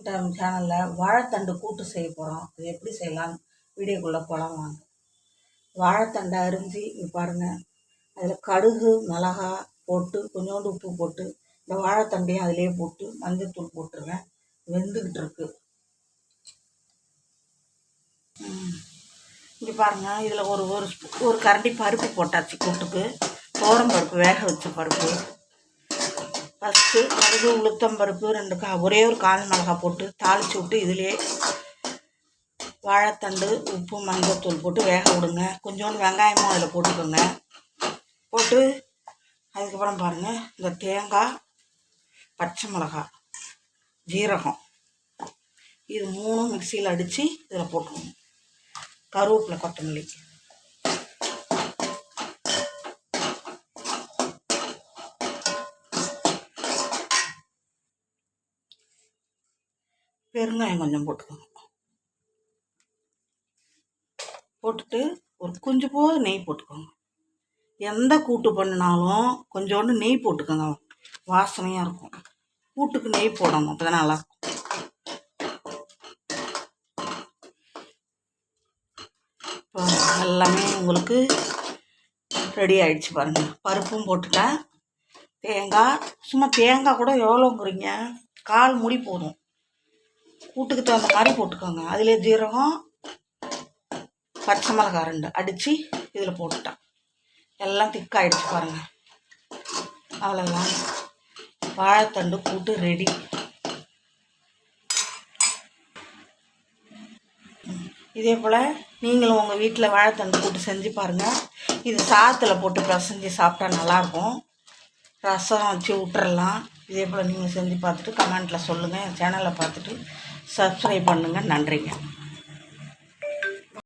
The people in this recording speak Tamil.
டைம் சேனலில் வாழைத்தண்டு கூட்டு செய்ய போகிறோம். அது எப்படி செய்யலான்னு வீடியோக்குள்ளே போகலாம் வாங்க. வாழைத்தண்டை அரிஞ்சு இங்கே பாருங்கள், அதில் கடுகு மிளகா போட்டு கொஞ்சோண்டு உப்பு போட்டு இந்த வாழைத்தண்டையும் அதிலே போட்டு மஞ்சத்தூள் போட்டுருவேன். வெந்துக்கிட்டு இருக்கு. இங்கே பாருங்கள், இதில் ஒரு கரண்டி பருப்பு போட்டாச்சு கூட்டுக்கு. தோரம் பருப்பு, வேக வச்ச பருப்பு. ஃபஸ்ட்டு கடுகு உளுத்தம் பருப்பு ஒரே ஒரு காஞ்ச மிளகாய் போட்டு தாளித்து விட்டு இதிலே வாழைத்தண்டு உப்பு மஞ்சத்தூள் போட்டு வேக விடுங்க. கொஞ்சோண்டு வெங்காயமும் அதில் போட்டுக்கோங்க. போட்டு அதுக்கப்புறம் பாருங்கள், இந்த தேங்காய், பச்சை மிளகாய், ஜீரகம் இது மூணும் மிக்சியில் அடித்து இதில் போட்டுக்கோங்க. கருவேப்பிலை, கொத்தமல்லி, பெருங்காயம் கொஞ்சம் போட்டுக்கோங்க. போட்டுட்டு ஒரு கொஞ்சம் போது நெய் போட்டுக்கோங்க. எந்த கூட்டு பண்ணினாலும் கொஞ்சோண்டு நெய் போட்டுக்கோங்க, வாசனையாக இருக்கும். கூட்டுக்கு நெய் போடணும், அப்போ தான் நல்லாயிருக்கும். இப்போ எல்லாமே உங்களுக்கு ரெடி ஆகிடுச்சு பாருங்கள். பருப்பும் போட்டுட்டேன். தேங்காய், சும்மா தேங்காய் கூட எவ்வளோங்கிறீங்க, 1/4 மூடி போதும். கூட்டுக்கு தகுந்த மாதிரி போட்டுக்கோங்க. அதிலே ஜீரகம், பச்சை மிளகாய் 2 அடித்து இதில் போட்டுட்டேன். எல்லாம் திக்காகிடுச்சு பாருங்கள். அவ்வளோதான், வாழைத்தண்டு கூட்டு ரெடி. இதே போல் நீங்களும் உங்கள் வீட்டில் வாழைத்தண்டு கூட்டு செஞ்சு பாருங்கள். இது சாதத்தில் போட்டு பிசைஞ்சு சாப்பிட்டா நல்லாயிருக்கும். ரசம் வச்சு விட்டுறலாம். இதே போல் நீங்கள் செஞ்சு பார்த்துட்டு கமெண்ட்டில் சொல்லுங்கள். என் சேனலை பார்த்துட்டு சப்ஸ்கிரைப் பண்ணுங்கள். நன்றிங்க.